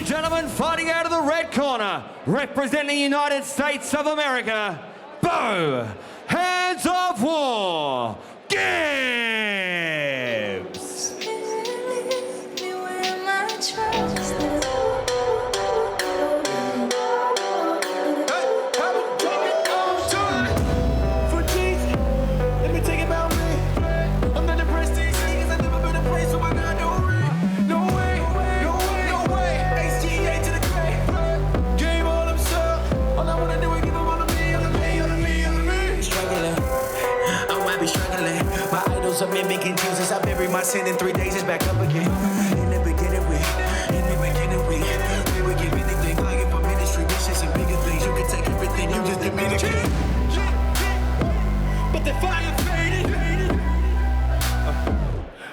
gentlemen, fighting out of the red corner, representing the United States of America, Bo Hands of War Gibbs. I'm mimicking Jesus. I buried my sin in 3 days, it's back up again. In the beginning, we would give anything, lying for ministry, wishes and bigger things. You can take everything, you just admit it. But the fire faded.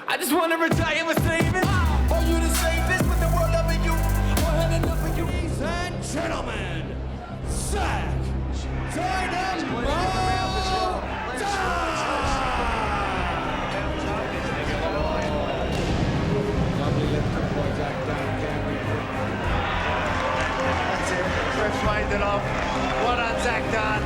I just want to retire my savings. Are you the safest with the world loving you? Or had enough of you? Ladies and gentlemen, Zac Dunn. Lined it off. Well done, Zac Dunn.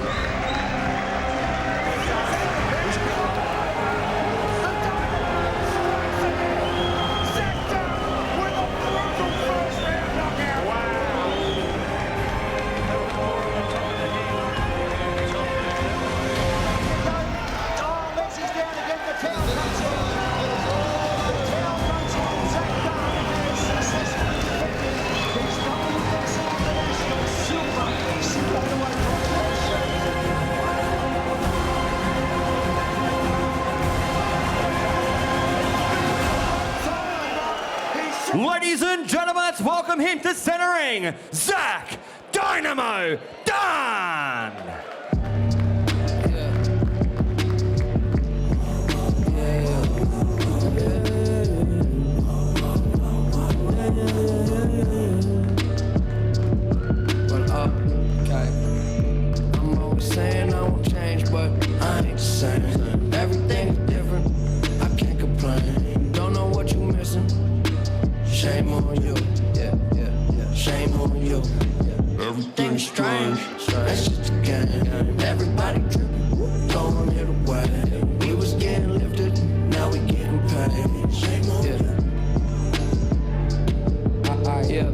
Ladies and gentlemen, let's welcome him to centering, Zac Dynamo Dunn. I'm always saying I won't change, but I ain't the same. Everything's different, I can't complain. Don't know what you missing. Shame on you, yeah. Shame on you. Everything's strange, that's just a game. Everybody tripping, going it away. We was getting lifted, now we getting paid. Shame on you.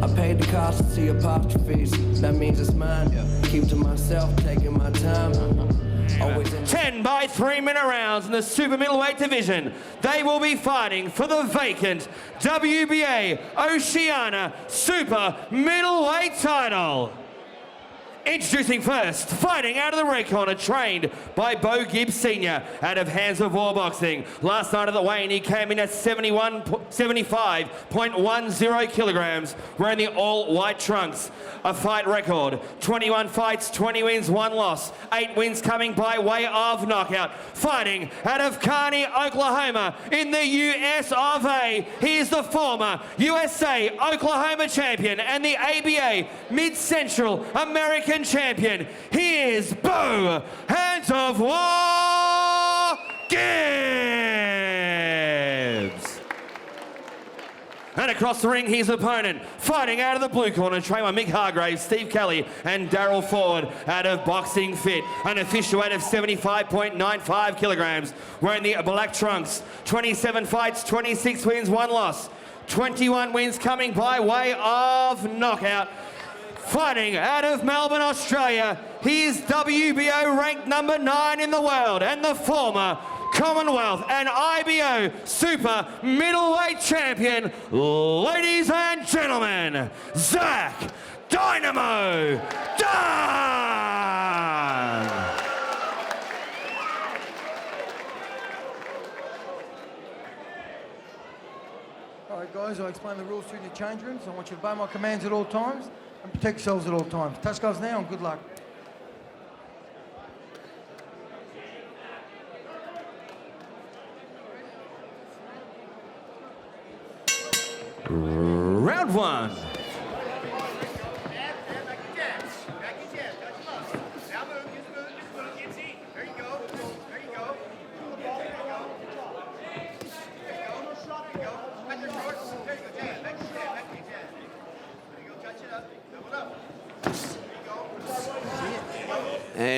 I paid the cost to see apostrophes. That means it's mine. Keep to myself, taking my time. 10 by 3-minute rounds in the super middleweight division. They will be fighting for the vacant WBA Oceania super middleweight title. Introducing first, fighting out of the red corner, trained by Bo Gibbs Sr. out of Hands of War Boxing. Last night at the weigh-in, he came in at 75.10 kilograms, wearing the all-white trunks. A fight record, 21 fights, 20 wins, 1 loss. 8 wins coming by way of knockout. Fighting out of Kearney, Oklahoma, in the US of A. He is the former USA Oklahoma champion and the ABA Mid-Central American champion. He is Bo Hands of War Gibbs. And across the ring, his opponent, fighting out of the blue corner, trained by Mick Hargraves, Steve Kelly, and Daryl Ford out of Boxing Fit. An official weight of 75.95 kilograms, wearing the black trunks. 27 fights, 26 wins, 1 loss. 21 wins coming by way of knockout. Fighting out of Melbourne, Australia, he is WBO ranked number 9 in the world and the former Commonwealth and IBO super middleweight champion. Ladies and gentlemen, Zac Dynamo Dunn. All right, guys, I'll explain the rules to you in the change rooms. I want you to obey my commands at all times and protect yourselves at all times. Touch gloves now and good luck. Round 1.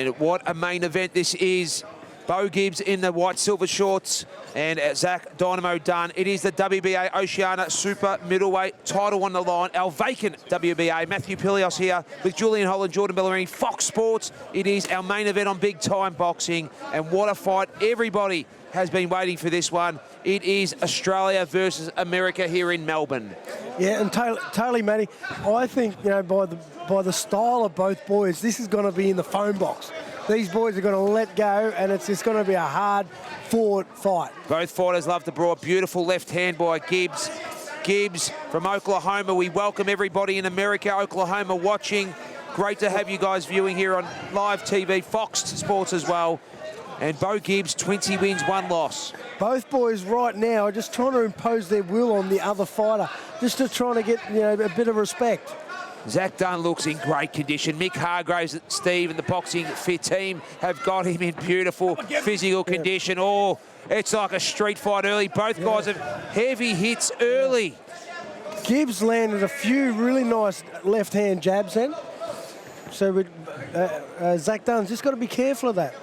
And what a main event this is. Bo Gibbs in the white silver shorts and Zac Dynamo Dunn. It is the WBA Oceania Super Middleweight title on the line. Our vacant WBA. Matthew Pilios here with Julian Holland, Jordan Bellerini, Fox Sports. It is our main event on Big Time Boxing. And what a fight. Everybody has been waiting for this one. It is Australia versus America here in Melbourne. Yeah, and totally, Matty. I think, you know, by the style of both boys, this is going to be in the phone box. These boys are going to let go, and it's just going to be a hard-fought fight. Both fighters love the broad. Beautiful left hand by Gibbs. Gibbs from Oklahoma. We welcome everybody in America, Oklahoma watching. Great to have you guys viewing here on live TV, Fox Sports as well. And Bo Gibbs, 20 wins, 1 loss. Both boys right now are just trying to impose their will on the other fighter, just to trying to get, you know, a bit of respect. Zac Dunn looks in great condition. Mick Hargraves, Steve, and the Boxing Fit team have got him in beautiful physical condition. Oh, it's like a street fight early. Both guys have heavy hits early. Gibbs landed a few really nice left-hand jabs then. So Zac Dunn's just got to be careful of that.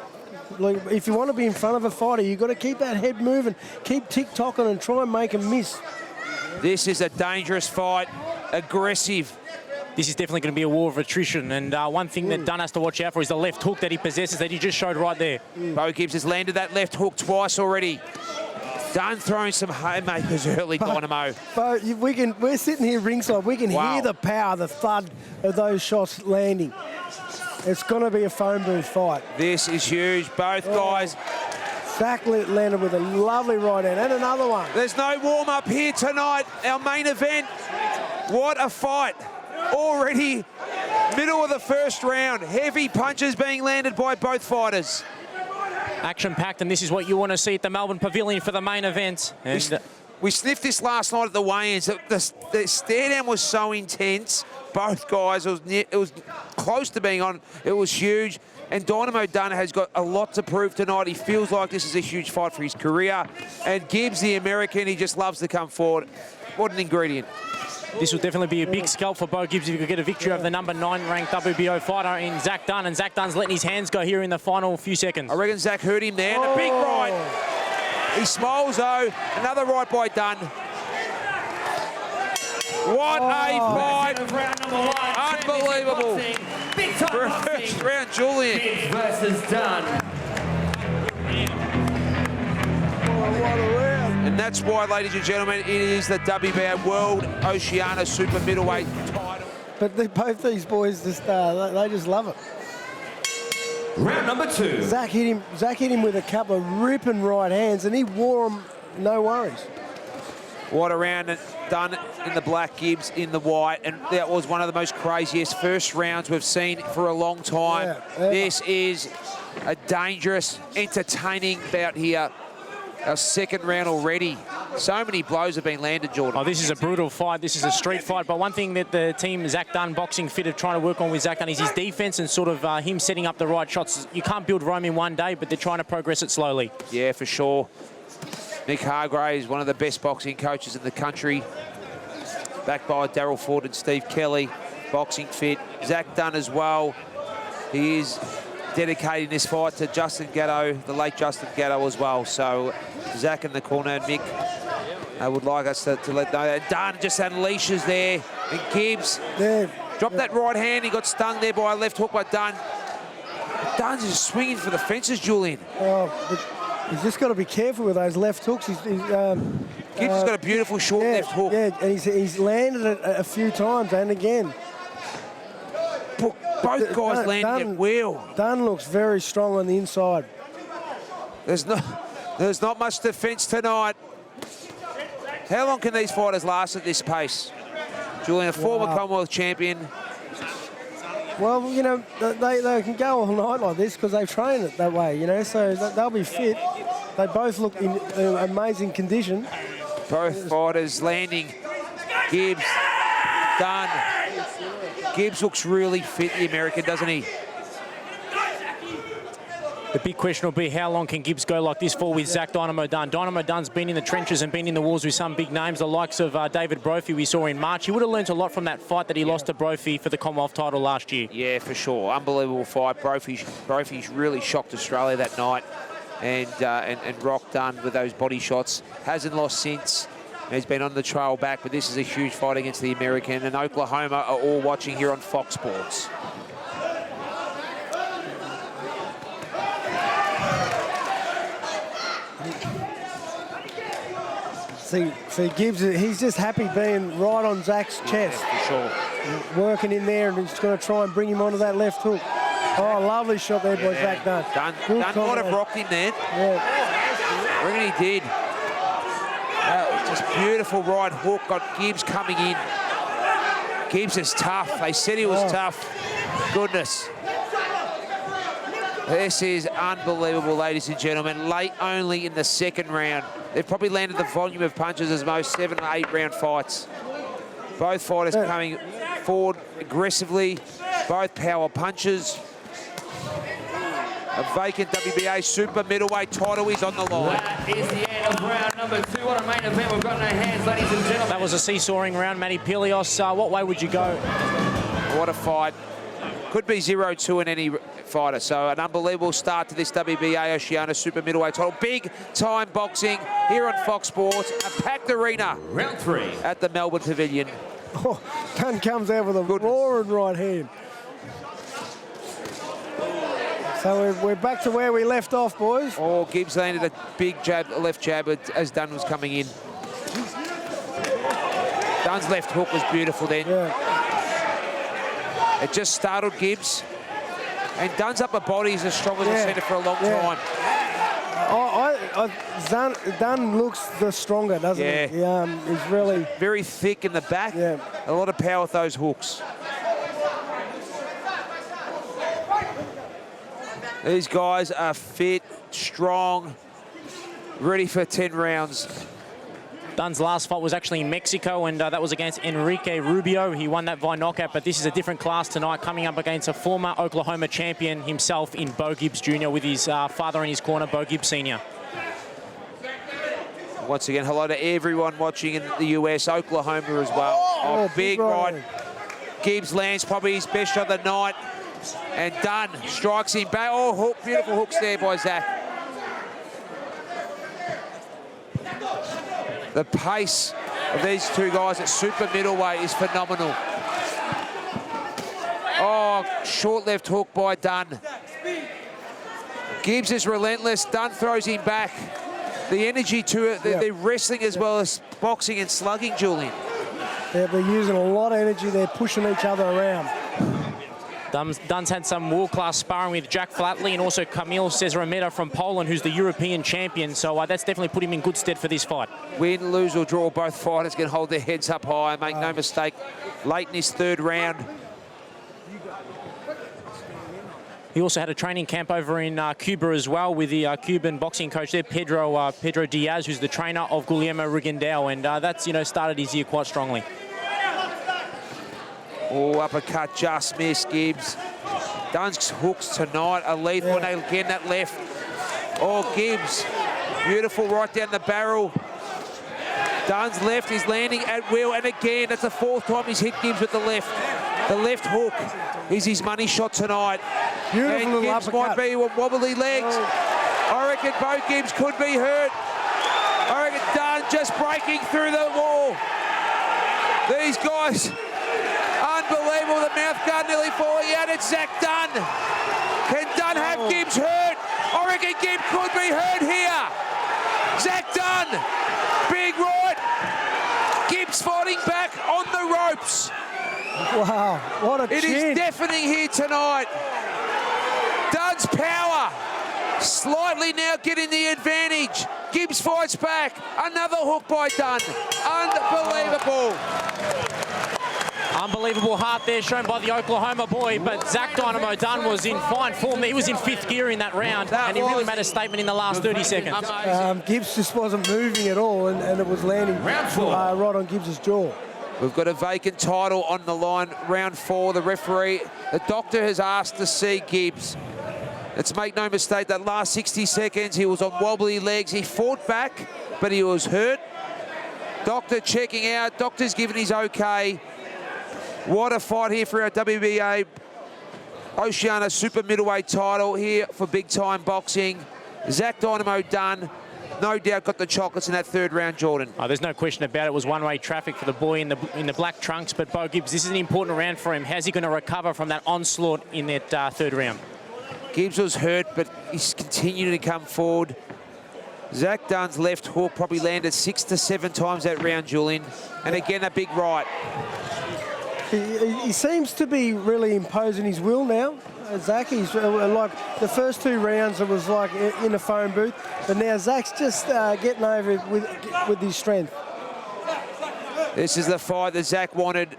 Like, if you want to be in front of a fighter, you've got to keep that head moving, keep tick-tocking and try and make him miss. This is a dangerous fight, aggressive. This is definitely going to be a war of attrition, and one thing that Dunn has to watch out for is the left hook that he possesses that he just showed right there. Bo Gibbs has landed that left hook twice already. Dunn throwing some haymakers early, Dynamo. But we're sitting here ringside. We can hear the power, the thud of those shots landing. It's going to be a phone booth fight. This is huge. Both guys. Zac landed with a lovely right hand and another one. There's no warm-up here tonight. Our main event. What a fight. Already middle of the first round. Heavy punches being landed by both fighters. Action-packed, and this is what you want to see at the Melbourne Pavilion for the main event. And we sniffed this last night at the weigh-ins. The stare-down was so intense. Both guys, it was close to being on. It was huge. And Dynamo Dunn has got a lot to prove tonight. He feels like this is a huge fight for his career. And Gibbs, the American, he just loves to come forward. What an ingredient. This will definitely be a big scalp for Bo Gibbs if he could get a victory over the number 9 ranked WBO fighter in Zac Dunn. And Zac Dunn's letting his hands go here in the final few seconds. I reckon Zac hurt him there. And a big right. He smiles though. Another right by Dunn. What a fight. Unbelievable. For a first round, Julian. Gibbs versus Dunn. And that's why, ladies and gentlemen, it is the WBA World Oceania Super Middleweight title. But both these boys, just they just love it. Round number 2. Zac hit him with a couple of ripping right hands, and he wore them, no worries. What a round done in the black, Gibbs in the white, and that was one of the most craziest first rounds we've seen for a long time. This is a dangerous, entertaining bout here. Our second round already. So many blows have been landed, Jordan. Oh, this is a brutal fight. This is a street fight. But one thing that the team, Zac Dunn, Boxing Fit, are trying to work on with Zac Dunn is his defense and sort of him setting up the right shots. You can't build Rome in one day, but they're trying to progress it slowly. Yeah, for sure. Mick Hargraves, one of the best boxing coaches in the country. Backed by Darryl Ford and Steve Kelly. Boxing Fit. Zac Dunn as well. He is dedicating this fight to Justin Gatto, the late Justin Gatto as well. So Zac in the corner and Mick would like us to let know that. Dunn just unleashes there. And Gibbs dropped that right hand. He got stung there by a left hook by Dunn. Dunn's just swinging for the fences, Julian. Oh, but he's just got to be careful with those left hooks. Gibbs has got a beautiful short left hook. Yeah, and he's landed it a few times and again. Both guys landing at will. Dunn looks very strong on the inside. There's not much defence tonight. How long can these fighters last at this pace? Julian, a former Commonwealth champion. Well, you know, they can go all night like this because they train it that way, you know, so they'll be fit. They both look in amazing condition. Both fighters landing. Gibbs, Dunn. Gibbs looks really fit, the American, doesn't he? The big question will be how long can Gibbs go like this for with Zac Dynamo Dunn. Dynamo Dunn's been in the trenches and been in the wars with some big names, the likes of David Brophy we saw in March. He would have learnt a lot from that fight that he lost to Brophy for the Commonwealth title last year. Yeah, for sure. Unbelievable fight. Brophy's really shocked Australia that night and rocked Dunn with those body shots. Hasn't lost since. He's been on the trail back, but this is a huge fight against the American, and Oklahoma are all watching here on Fox Sports. See, Gibbs, he's just happy being right on Zac's chest. Yeah, for sure. Working in there, and he's going to try and bring him onto that left hook. Oh, lovely shot there by Zac Dunn. Dunn might have rocked him then. Yeah. I reckon he did. Just beautiful right hook, got Gibbs coming in. Gibbs is tough. They said he was tough. Goodness. This is unbelievable, ladies and gentlemen. Late only in the second round. They've probably landed the volume of punches as most 7 or 8 round fights. Both fighters coming forward aggressively. Both power punches. A vacant WBA super middleweight title is on the line. That is the end of round number 2. What a main event we've got in our hands, ladies and gentlemen. That was a seesawing round, Matty Pilios. What way would you go? What a fight. Could be 0-2 in any fighter. So an unbelievable start to this WBA Oceania super middleweight title. Big time boxing here on Fox Sports. A packed arena. Round 3. At the Melbourne Pavilion. Oh, Dunn comes out with a roaring right hand. So we're back to where we left off, boys. Oh, Gibbs landed a big jab, a left jab as Dunn was coming in. Dunn's left hook was beautiful then. Yeah. It just startled Gibbs. And Dunn's upper body is as strong as I've seen it for a long time. Dunn looks the stronger, doesn't he? He's really... Very thick in the back. Yeah. A lot of power with those hooks. These guys are fit, strong, ready for 10 rounds. Dunn's last fight was actually in Mexico, and that was against Enrique Rubio. He won that via knockout, but this is a different class tonight, coming up against a former Oklahoma champion himself in Bo Gibbs Jr. with his father in his corner, Bo Gibbs Sr. Once again, hello to everyone watching in the US, Oklahoma as well. Oh, big right. Gibbs lands probably his best shot of the night. And Dunn strikes him back. Oh, hook, beautiful hooks there by Zac. The pace of these two guys at super middleweight is phenomenal. Oh, short left hook by Dunn. Gibbs is relentless. Dunn throws him back. The energy to it, they're wrestling as well as boxing and slugging, Julian. Yeah, they're using a lot of energy. They're pushing each other around. Dunn's had some world-class sparring with Jack Flatley and also Kamil Cesarometa from Poland, who's the European champion. So that's definitely put him in good stead for this fight. Win, lose or draw, both fighters can hold their heads up high. Make no mistake, late in his 3rd round. He also had a training camp over in Cuba as well with the Cuban boxing coach there, Pedro Diaz, who's the trainer of Guillermo Rigondeaux, and that's started his year quite strongly. Oh, uppercut just missed Gibbs. Dunn's hooks tonight are lethal. And again, that left. Oh, Gibbs, beautiful right down the barrel. Dunn's left is landing at will, and again, that's the 4th time he's hit Gibbs with the left. The left hook is his money shot tonight. Beautiful and Gibbs uppercut. might be with wobbly legs. I reckon Bo Gibbs could be hurt. I reckon Dunn just breaking through the wall. These guys, unbelievable. The mouth guard nearly falling out. It's Zac Dunn. Can Dunn have Gibbs hurt? I reckon Gibbs could be hurt here. Zac Dunn, big right. Gibbs fighting back on the ropes. Wow, what a It chin. is deafening here tonight. Dunn's power slightly now getting the advantage. Gibbs fights back. Another hook by Dunn. Unbelievable. Unbelievable heart there shown by the Oklahoma boy, but Zac Dynamo Dunn was in fine form. He was in 5th gear in that round, and he really made a statement in the last 30 seconds. Gibbs just wasn't moving at all, and it was landing right on Gibbs's jaw. We've got a vacant title on the line, round 4. The referee, the doctor has asked to see Gibbs. Let's make no mistake, that last 60 seconds, he was on wobbly legs. He fought back, but he was hurt. Doctor checking out. Doctor's giving his okay. What a fight here for our WBA Oceania Super Middleweight title here for big time boxing. Zac Dynamo Dunn, no doubt got the chocolates in that third round, Jordan. Oh, there's no question about it. It was one-way traffic for the boy in the black trunks, but Bo Gibbs, this is an important round for him. How's he going to recover from that onslaught in that third round? Gibbs was hurt, but he's continuing to come forward. Zac Dunn's left hook probably landed 6 to 7 times that round, Julian. And again, a big right. He seems to be really imposing his will now. Zac, he's like the first 2 rounds, it was like in a phone booth, but now Zac's just getting over it with his strength. This is the fight that Zac wanted.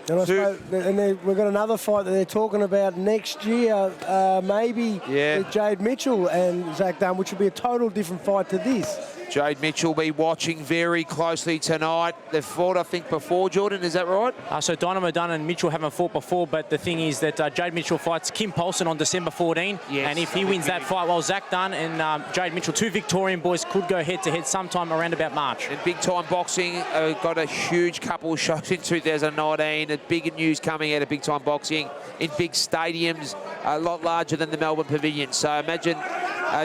And, we've got another fight that they're talking about next year, maybe with Jade Mitchell and Zac Dunn, which will be a total different fight to this. Jade Mitchell will be watching very closely tonight. They've fought, I think, before, Jordan, is that right? So Dynamo Dunn and Mitchell haven't fought before, but the thing is that Jade Mitchell fights Kim Paulson on December 14. Yes. And if he wins that fight, well, Zac Dunn and Jade Mitchell, 2 Victorian boys, could go head-to-head sometime around about March. And big-time boxing got a huge couple of shows in 2019. And big news coming out of big-time boxing in big stadiums, a lot larger than the Melbourne Pavilion. So imagine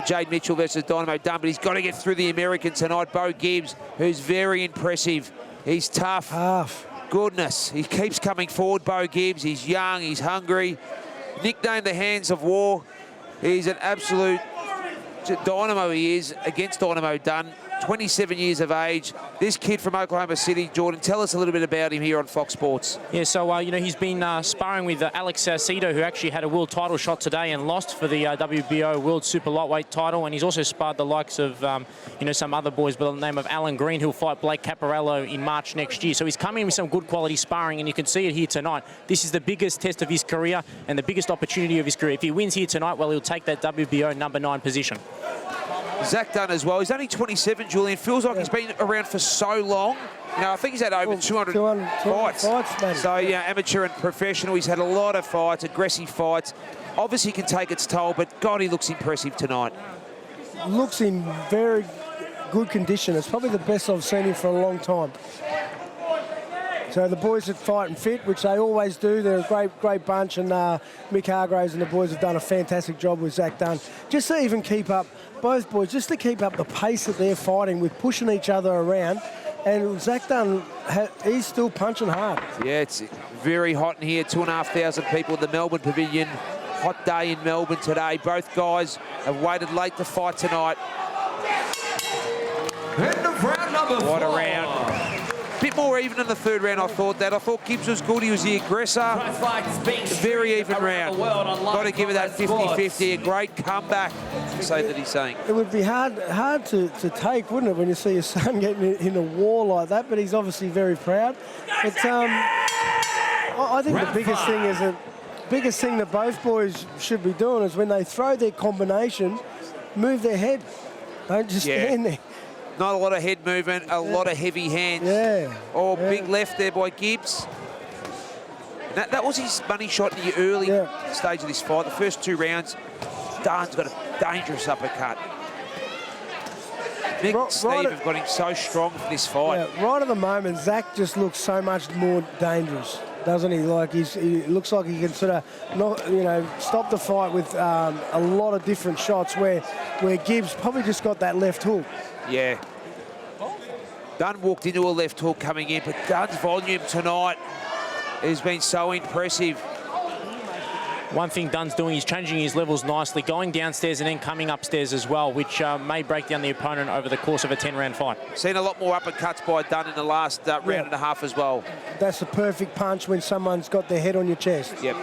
Jade Mitchell versus Dynamo Dunn, but he's got to get through the American tonight. Bo Gibbs, who's very impressive. He's tough. Goodness, he keeps coming forward, Bo Gibbs. He's young, he's hungry. Nicknamed the Hands of War. He's an absolute dynamo, he is, against Dynamo Dunn. 27 years of age. This kid from Oklahoma City, Jordan, tell us a little bit about him here on Fox Sports. Yeah, so, you know, he's been sparring with Alex Saucedo, who actually had a world title shot today and lost for the WBO World Super Lightweight title. And he's also sparred the likes of, you know, some other boys by the name of Alan Green, who'll fight Blake Caparello in March next year. So he's coming in with some good quality sparring, and you can see it here tonight. This is the biggest test of his career and the biggest opportunity of his career. If he wins here tonight, well, he'll take that WBO number 9 position. Zac Dunn as well. He's only 27, Julian. Feels like he's been around for so long. You know, I think he's had over 200 fights. So, yeah, amateur and professional. He's had a lot of fights, aggressive fights. Obviously, he can take its toll, but, God, he looks impressive tonight. Looks in very good condition. It's probably the best I've seen him for a long time. So the boys at Fight and Fit, which they always do, they're a great bunch, and Mick Hargraves and the boys have done a fantastic job with Zac Dunn. Just to even keep up, both boys, just to keep up the pace that they're fighting with, pushing each other around, and Zac Dunn, he's still punching hard. Yeah, it's very hot in here, 2,500 people at the Melbourne Pavilion. Hot day in Melbourne today. Both guys have waited late to fight tonight. End of round number 4. What a round. Bit more even in the third round, I thought that. I thought Gibbs was good, he was the aggressor. Very even round. Got to give it that 50-50, a great comeback, to say that he's saying. It would be hard to take, wouldn't it, when you see your son getting in a war like that, but he's obviously very proud. But I think the biggest thing that both boys should be doing is when they throw their combination, move their head. Don't just stand there. Not a lot of head movement, a lot of heavy hands. Big left there by Gibbs. That was his money shot in the early stage of this fight. The first 2 rounds, Dunn's got a dangerous uppercut. Nick and Steve have got him so strong for this fight. Yeah, right at the moment, Zac just looks so much more dangerous, doesn't he? Like he looks like he can sort of, stop the fight with a lot of different shots. Where Gibbs probably just got that left hook. Yeah. Dunn walked into a left hook coming in, but Dunn's volume tonight has been so impressive. One thing Dunn's doing, he's changing his levels nicely, going downstairs and then coming upstairs as well, which may break down the opponent over the course of a 10-round fight. Seen a lot more uppercuts by Dunn in the last round and a half as well. That's a perfect punch when someone's got their head on your chest. Yep.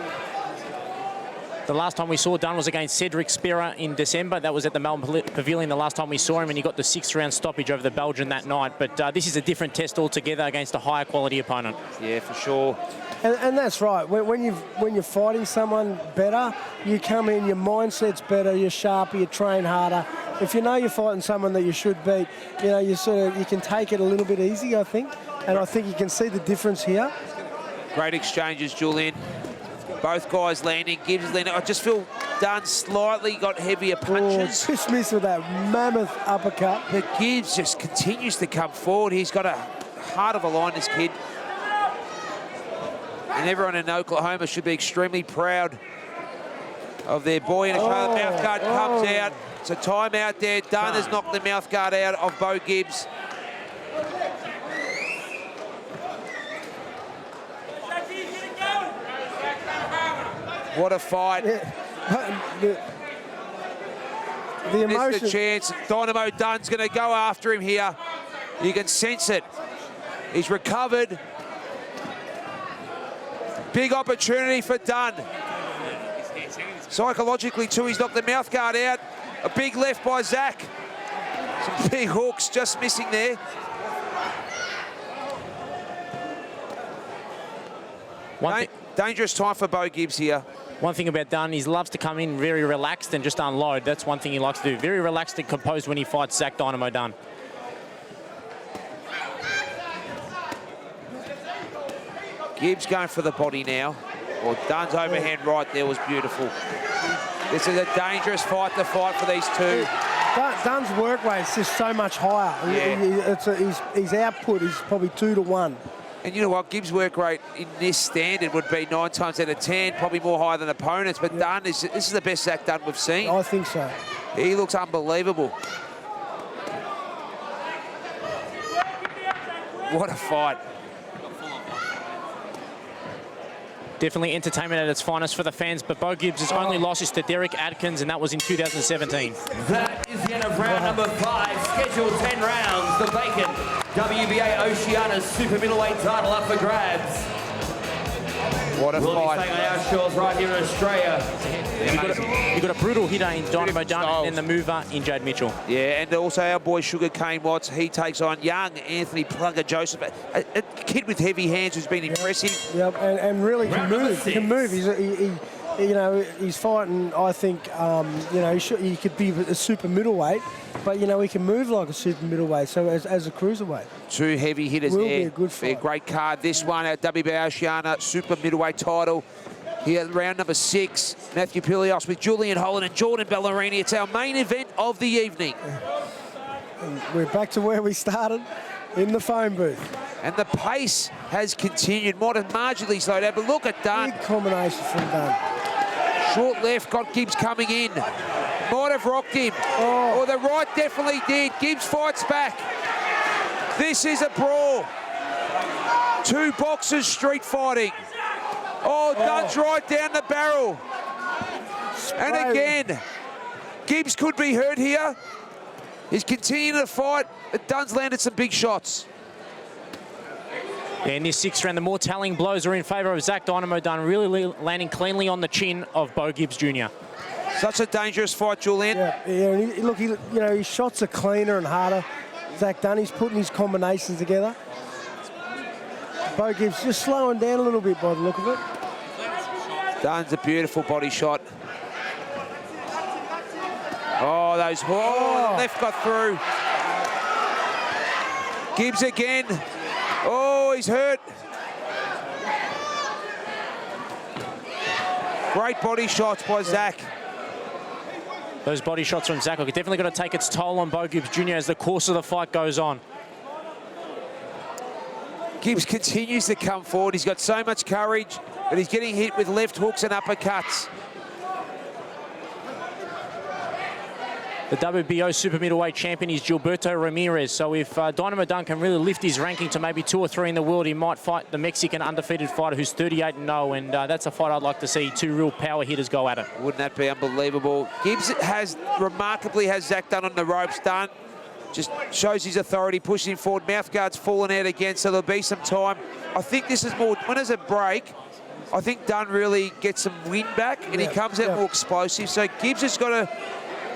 The last time we saw Dunn was against Cedric Spira in December. That was at the Melbourne Pavilion the last time we saw him, and he got the 6th-round stoppage over the Belgian that night. But this is a different test altogether against a higher quality opponent. Yeah, for sure. And that's right. When you're fighting someone better, you come in, your mindset's better, you're sharper, you train harder. If you know you're fighting someone that you should beat, you can take it a little bit easy, I think. And I think you can see the difference here. Great exchanges, Julian. Both guys landing. Gibbs is landing. I just feel Dunn slightly got heavier punches. Just missed with that mammoth uppercut. But Gibbs just continues to come forward. He's got a heart of a lion, this kid. And everyone in Oklahoma should be extremely proud of their boy. And a mouth guard comes out. It's a timeout there. Dunn has knocked the mouth guard out of Bo Gibbs. What a fight. The emotion. Missed a chance. Dynamo Dunn's going to go after him here. You can sense it. He's recovered. Big opportunity for Dunn. Psychologically, too, he's knocked the mouth guard out. A big left by Zac. Some big hooks just missing there. Dangerous time for Bo Gibbs here. One thing about Dunn, he loves to come in very relaxed and just unload. That's one thing he likes to do. Very relaxed and composed when he fights Zac Dynamo Dunn. Gibbs going for the body now. Well, Dunn's overhand right there was beautiful. This is a dangerous fight to fight for these two. Dunn's work rate is just so much higher. Yeah. His output is probably 2 to 1. And you know what? Gibbs' work rate in this standard would be 9 times out of 10, probably more higher than opponents. But Dunn, this is the best Zac Dunn we've seen. I think so. He looks unbelievable. What a fight. Definitely entertainment at its finest for the fans, but Bo Gibbs' only loss is to Derek Adkins, and that was in 2017. That is the end of round number 5. Scheduled 10 rounds. The vacant WBA Oceania Super Middleweight title up for grabs. What a We'll fight. be staying on our shores right here in Australia. You've got a brutal hitter in Dynamo Dunn and then the mover in Jade Mitchell. Yeah, and also our boy Sugar Cane Watts. He takes on young Anthony Plugger Joseph, a kid with heavy hands who's been impressive. Yep, and really can Round number move. 6. Can move. You know, he's fighting. I think you know he could be a super middleweight, but you know he can move like a super middleweight. So as a cruiserweight, Two heavy hitters Will there. be a good fight. Be a great card. This one at WBA Oceania Super Middleweight title. Here at round number 6, Matthew Pilios with Julian Holland and Jordan Ballerini. It's our main event of the evening. and we're back to where we started in the phone booth. And the pace has continued. Might have marginally slowed down, but look at Dunn. Big combination from Dunn. Short left, got Gibbs coming in. Might have rocked him. Or the right definitely did. Gibbs fights back. This is a brawl. Two boxers street fighting. Dunn's right down the barrel. And again, Gibbs could be hurt here. He's continuing to fight, but Dunn's landed some big shots. Yeah, in this 6th round, the more telling blows are in favour of Zac Dynamo Dunn, really landing cleanly on the chin of Bo Gibbs Jr. Such a dangerous fight, Julian. And look, you know, his shots are cleaner and harder. Zac Dunn, he's putting his combinations together. Bo Gibbs just slowing down a little bit by the look of it. Dunn's a beautiful body shot. Left got through. Gibbs again. He's hurt. Great body shots by Zac. Those body shots from Zac are definitely going to take its toll on Bo Gibbs Jr. as the course of the fight goes on. Gibbs continues to come forward. He's got so much courage, but he's getting hit with left hooks and uppercuts. The WBO Super Middleweight champion is Gilberto Ramirez. So if Dynamo Dunn can really lift his ranking to maybe 2 or 3 in the world, he might fight the Mexican undefeated fighter who's 38-0. And that's a fight I'd like to see 2 real power hitters go at it. Wouldn't that be unbelievable? Gibbs remarkably has Zac Dunn on the ropes. Dunn just shows his authority, pushing him forward. Mouthguard's fallen out again, so there'll be some time. I think this is more, when there's a break, I think Dunn really gets some wind back and he comes out more explosive. So Gibbs has got to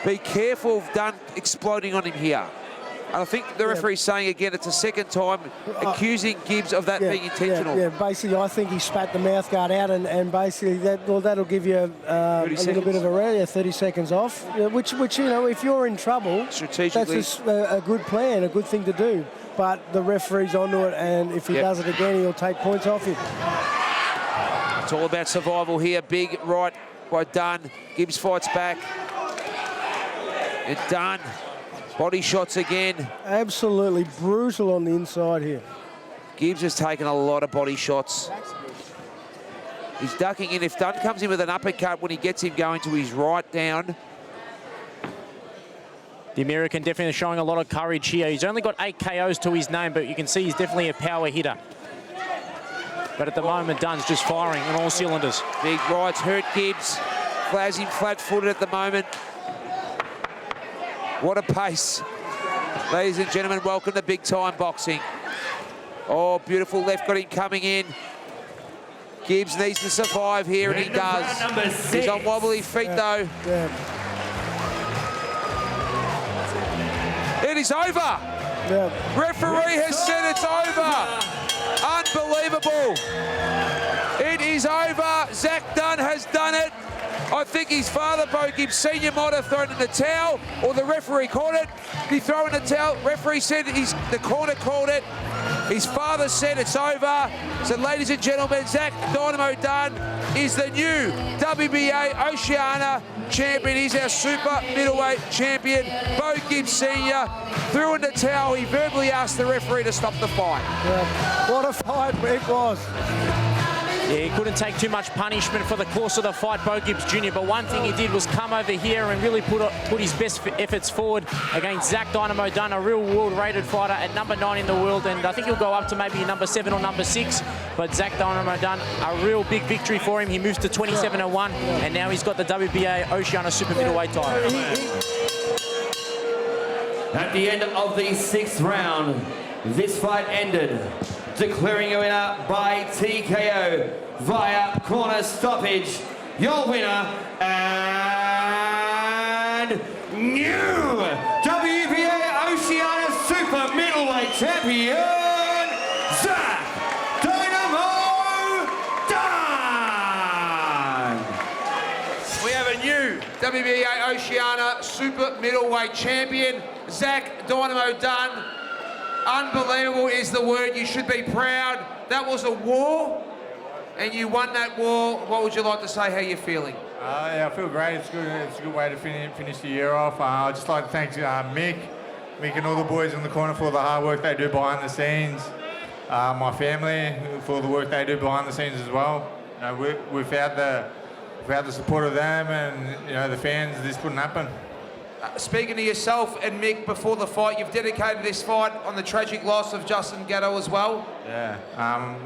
be careful of Dunn exploding on him here. And I think the referee's saying again, it's a second time accusing Gibbs of that being intentional. Yeah, basically, I think he spat the mouth guard out, and basically that'll give you a little bit of a 30 seconds off, which you know, if you're in trouble, strategically, that's a good plan, a good thing to do. But the referee's onto it, and if he does it again, he'll take points off you. It's all about survival here. Big right by Dunn. Gibbs fights back. And Dunn, body shots again. Absolutely brutal on the inside here. Gibbs has taken a lot of body shots. He's ducking in. If Dunn comes in with an uppercut when he gets him going to his right down. The American definitely showing a lot of courage here. He's only got 8 KOs to his name, but you can see he's definitely a power hitter. But at the moment, Dunn's just firing on all cylinders. Big rights hurt Gibbs. Flags him flat-footed at the moment. What a pace. Ladies and gentlemen, welcome to big time boxing. Oh, beautiful left got him coming in. Gibbs needs to survive here, and he does. He's on wobbly feet, though. Yeah. It is over. Yeah. Referee has said it's over. Unbelievable. It is over. Zac Dunn has done it. I think his father, Bo Gibbs Sr., might have thrown in the towel, or the referee called it. He threw in the towel. Referee said the corner called it. His father said it's over. So, ladies and gentlemen, Zac Dynamo Dunn is the new WBA Oceania champion. He's our super middleweight champion. Bo Gibbs Sr. threw in the towel. He verbally asked the referee to stop the fight. Yeah. What a fight it was. Yeah, he couldn't take too much punishment for the course of the fight, Bo Gibbs Jr., but one thing he did was come over here and really put his best efforts forward against Zac Dynamo Dunn, a real world-rated fighter at number 9 in the world, and I think he'll go up to maybe number 7 or number 6, but Zac Dynamo Dunn, a real big victory for him. He moves to 27-1, and now he's got the WBA Oceania Super Middleweight title. At the end of the 6th round, this fight ended, declaring a winner by TKO via corner stoppage. Your winner and new WBA Oceania Super Middleweight Champion, Zac Dynamo Dunn. We have a new WBA Oceania Super Middleweight Champion, Zac Dynamo Dunn. Unbelievable is the word. You should be proud. That was a war, and you won that war. What would you like to say, how you're feeling? Yeah, I feel great. It's good. It's a good way to finish the year off. I'd just like to thank Mick and all the boys in the corner for the hard work they do behind the scenes. My family for the work they do behind the scenes as well. You know, without the support of them and the fans, this wouldn't happen. Speaking to yourself and Mick before the fight, you've dedicated this fight on the tragic loss of Justin Gatto as well. Yeah, I'm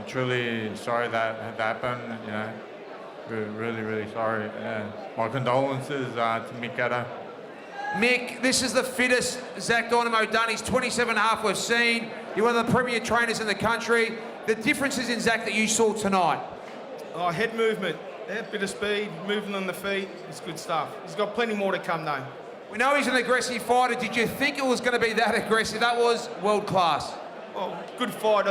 truly sorry that had happened. Really, really sorry. My condolences to Mick Gatto. Mick, this is the fittest Zac Dynamo Dunn. He's 27.5 we've seen. You're one of the premier trainers in the country. The differences in Zac that you saw tonight? Oh, head movement. Yeah, bit of speed, moving on the feet. It's good stuff. He's got plenty more to come, though. We know he's an aggressive fighter. Did you think it was going to be that aggressive? That was world class. Oh, good fight.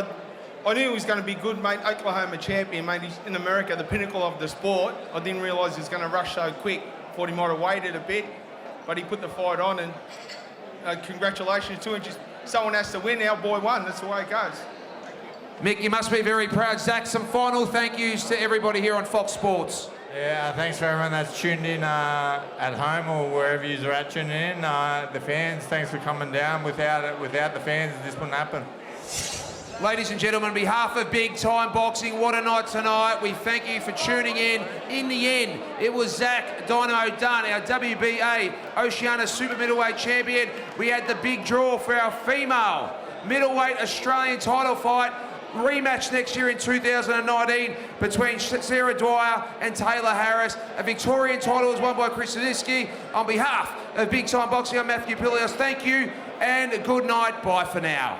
I knew he was going to be good, mate. Oklahoma champion, mate. He's in America, the pinnacle of the sport. I didn't realise he was going to rush so quick. Thought he might have waited a bit, but he put the fight on, and congratulations to him. Just someone has to win. Our boy won. That's the way it goes. Mick, you must be very proud. Zac, some final thank yous to everybody here on Fox Sports. Yeah, thanks for everyone that's tuned in at home or wherever you are at tuning in. The fans, thanks for coming down. Without the fans, this wouldn't happen. Ladies and gentlemen, on behalf of Big Time Boxing, what a night tonight. We thank you for tuning in. In the end, it was Zac Dynamo Dunn, our WBA Oceania Super Middleweight Champion. We had the big draw for our female middleweight Australian title fight. Rematch next year in 2019 between Sarah Dwyer and Taylor Harris. A Victorian title was won by Chris Zadiski. On behalf of Big Time Boxing, I'm Matthew Pilios. Thank you and good night. Bye for now.